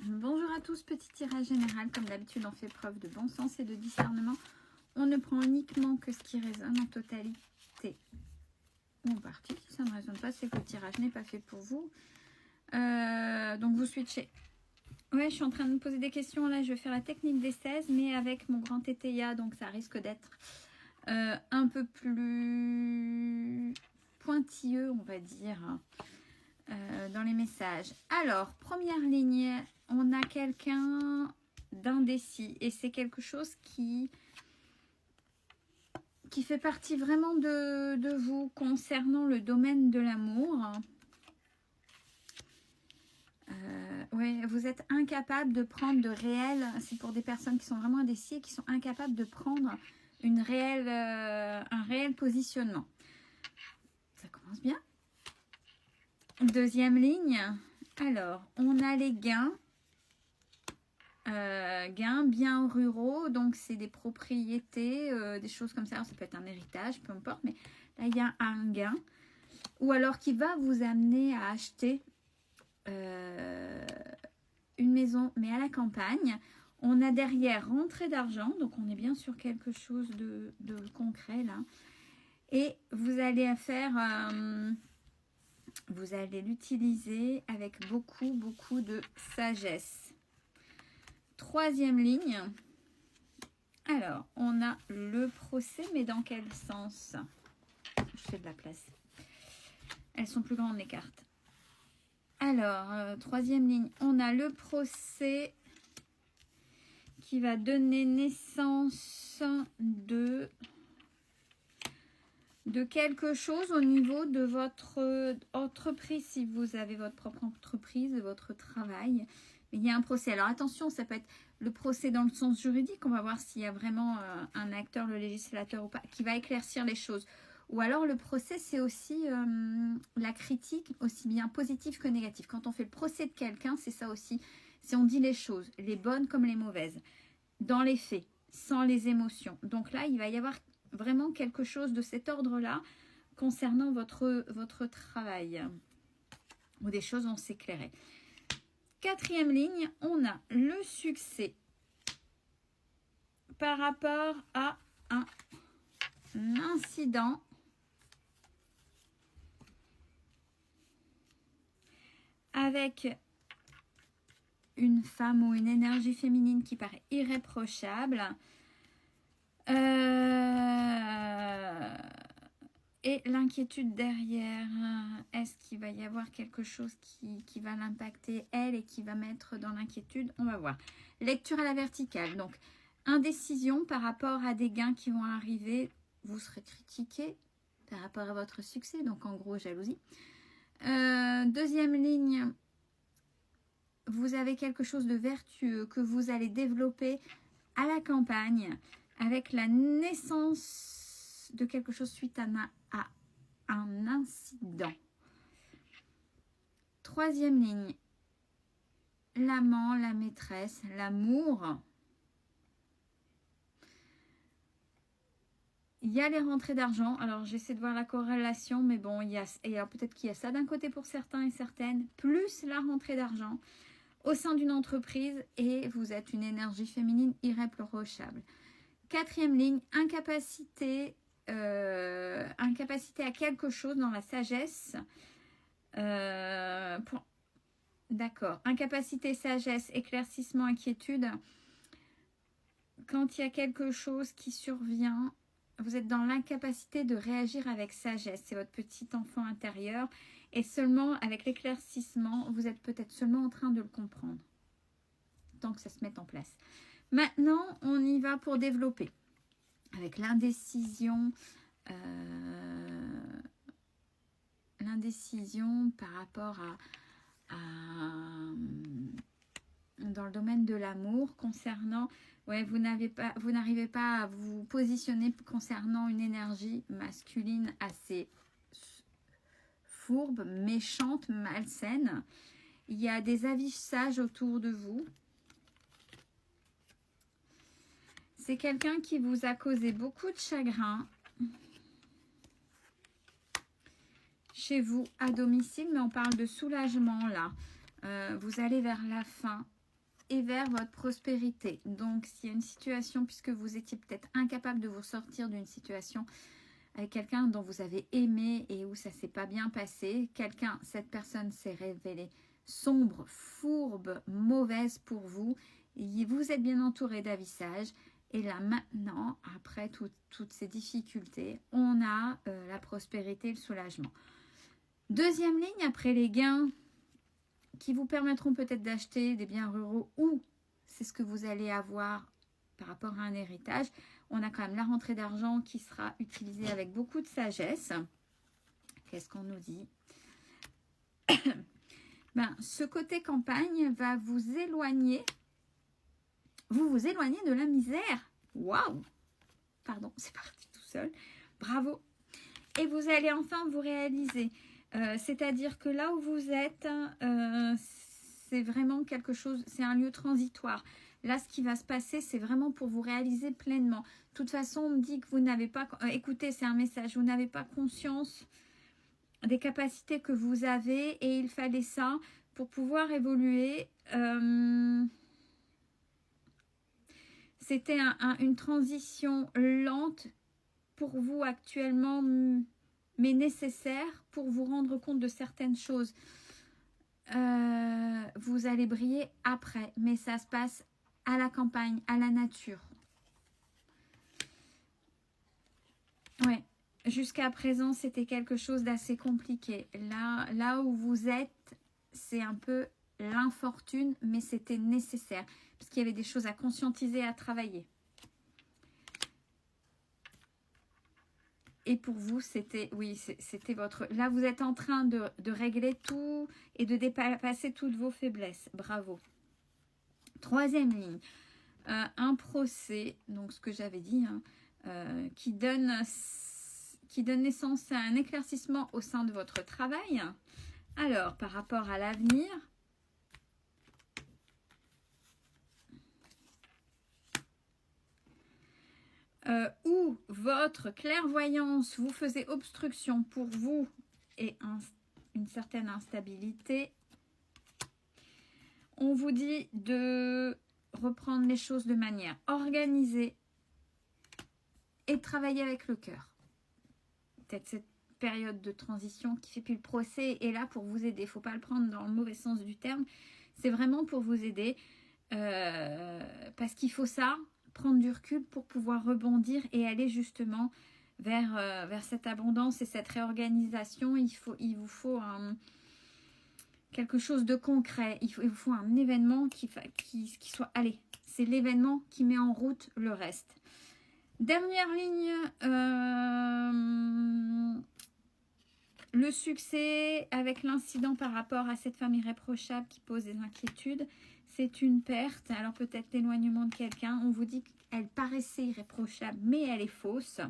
Bonjour à tous, petit tirage général. Comme d'habitude, on fait preuve de bon sens et de discernement. On ne prend uniquement que ce qui résonne en totalité ou en partie. Si ça ne résonne pas, c'est que le tirage n'est pas fait pour vous. Donc vous switchez. Ouais, je suis en train de me poser des questions. Là, je vais faire la technique des 16, mais avec mon grand TTIA, donc ça risque d'être un peu plus pointilleux, on va dire, dans les messages. Alors, première ligne, on a quelqu'un d'indécis et c'est quelque chose qui fait partie vraiment de vous concernant le domaine de l'amour. Ouais, vous êtes incapable de prendre de réel, c'est pour des personnes qui sont vraiment indécis et qui sont incapables de prendre un réel positionnement. Ça commence bien. Deuxième ligne, alors on a les gains. Gains bien ruraux, donc c'est des propriétés, des choses comme ça. Alors, ça peut être un héritage, peu importe, mais là il y a un gain, ou alors qui va vous amener à acheter une maison, mais à la campagne. On a derrière rentrée d'argent, donc on est bien sur quelque chose de concret là. Et vous allez faire, vous allez l'utiliser avec beaucoup de sagesse. Troisième ligne. Alors, on a le procès, mais dans quel sens? Je fais de la place. Elles sont plus grandes les cartes. Alors, troisième ligne, on a le procès qui va donner naissance de quelque chose au niveau de votre entreprise, si vous avez votre propre entreprise, votre travail. Mais il y a un procès. Alors attention, ça peut être le procès dans le sens juridique. On va voir s'il y a vraiment un acteur, le législateur ou pas, qui va éclaircir les choses. Ou alors le procès, c'est aussi la critique, aussi bien positive que négative. Quand on fait le procès de quelqu'un, c'est ça aussi. C'est on dit les choses, les bonnes comme les mauvaises, dans les faits, sans les émotions. Donc là, il va y avoir vraiment quelque chose de cet ordre-là concernant votre travail. Où des choses vont s'éclairer. Quatrième ligne, on a le succès par rapport à un incident avec une femme ou une énergie féminine qui paraît irréprochable. Et l'inquiétude derrière, est-ce qu'il va y avoir quelque chose qui va l'impacter elle et qui va mettre dans l'inquiétude? On va voir. Lecture à la verticale. Donc, indécision par rapport à des gains qui vont arriver. Vous serez critiqué par rapport à votre succès. Donc, en gros, jalousie. Deuxième ligne, vous avez quelque chose de vertueux que vous allez développer à la campagne avec la naissance de quelque chose suite à un incident. Troisième ligne, l'amant, la maîtresse, l'amour. Il y a les rentrées d'argent. Alors, j'essaie de voir la corrélation, mais bon, peut-être qu'il y a ça d'un côté pour certains et certaines, plus la rentrée d'argent au sein d'une entreprise et vous êtes une énergie féminine irréprochable. Quatrième ligne, incapacité à quelque chose dans la sagesse. D'accord. Incapacité, sagesse, éclaircissement, inquiétude. Quand il y a quelque chose qui survient, vous êtes dans l'incapacité de réagir avec sagesse. C'est votre petit enfant intérieur. Et seulement avec l'éclaircissement, vous êtes peut-être seulement en train de le comprendre. Tant que ça se met en place. Maintenant, on y va pour développer. Avec l'indécision, par rapport dans le domaine de l'amour, concernant, ouais, vous n'arrivez pas à vous positionner concernant une énergie masculine assez fourbe, méchante, malsaine. Il y a des avis sages autour de vous. C'est quelqu'un qui vous a causé beaucoup de chagrin chez vous à domicile, mais on parle de soulagement là. Vous allez vers la fin et vers votre prospérité. Donc, s'il y a une situation, puisque vous étiez peut-être incapable de vous sortir d'une situation avec quelqu'un dont vous avez aimé et où ça ne s'est pas bien passé, cette personne s'est révélée sombre, fourbe, mauvaise pour vous, vous êtes bien entouré d'avis sages. Et là, maintenant, après toutes ces difficultés, on a la prospérité et le soulagement. Deuxième ligne, après les gains qui vous permettront peut-être d'acheter des biens ruraux ou c'est ce que vous allez avoir par rapport à un héritage, on a quand même la rentrée d'argent qui sera utilisée avec beaucoup de sagesse. Qu'est-ce qu'on nous dit? Ce côté campagne va vous éloigner. Vous éloignez de la misère. Waouh! Pardon, c'est parti tout seul. Bravo! Et vous allez enfin vous réaliser. C'est-à-dire que là où vous êtes, c'est vraiment quelque chose, c'est un lieu transitoire. Là, ce qui va se passer, c'est vraiment pour vous réaliser pleinement. De toute façon, on me dit que vous n'avez pas... écoutez, c'est un message. Vous n'avez pas conscience des capacités que vous avez et il fallait ça pour pouvoir évoluer. C'était une transition lente pour vous actuellement, mais nécessaire pour vous rendre compte de certaines choses. Vous allez briller après, mais ça se passe à la campagne, à la nature. Ouais, jusqu'à présent, c'était quelque chose d'assez compliqué. Là où vous êtes, c'est un peu l'infortune, mais c'était nécessaire, parce qu'il y avait des choses à conscientiser, à travailler. Et pour vous, c'était, oui, c'était votre... Là, vous êtes en train de régler tout et de dépasser toutes vos faiblesses. Bravo. Troisième ligne. Un procès, donc ce que j'avais dit, qui donne naissance à un éclaircissement au sein de votre travail. Alors, par rapport à l'avenir... où votre clairvoyance vous faisait obstruction pour vous et une certaine instabilité, on vous dit de reprendre les choses de manière organisée et de travailler avec le cœur. Peut-être cette période de transition qui fait, puis le procès est là pour vous aider. Il ne faut pas le prendre dans le mauvais sens du terme. C'est vraiment pour vous aider parce qu'il faut ça, prendre du recul pour pouvoir rebondir et aller justement vers cette abondance et cette réorganisation. Il vous faut quelque chose de concret. Il vous faut un événement qui soit... Allez, c'est l'événement qui met en route le reste. Dernière ligne, le succès avec l'incident par rapport à cette femme irréprochable qui pose des inquiétudes. C'est une perte, alors peut-être l'éloignement de quelqu'un. On vous dit qu'elle paraissait irréprochable, mais elle est fausse.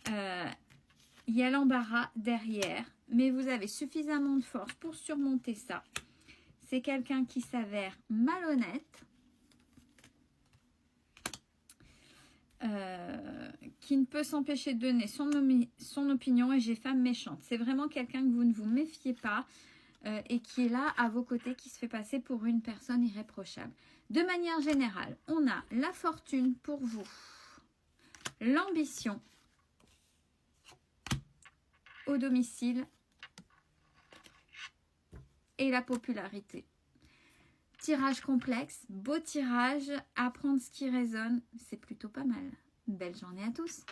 Il y a l'embarras derrière, mais vous avez suffisamment de force pour surmonter ça. C'est quelqu'un qui s'avère malhonnête, qui ne peut s'empêcher de donner son opinion, et j'ai femme méchante. C'est vraiment quelqu'un que vous ne vous méfiez pas, et qui est là à vos côtés, qui se fait passer pour une personne irréprochable. De manière générale, on a la fortune pour vous, l'ambition au domicile et la popularité. Tirage complexe, beau tirage, apprendre ce qui résonne, c'est plutôt pas mal. Belle journée à tous!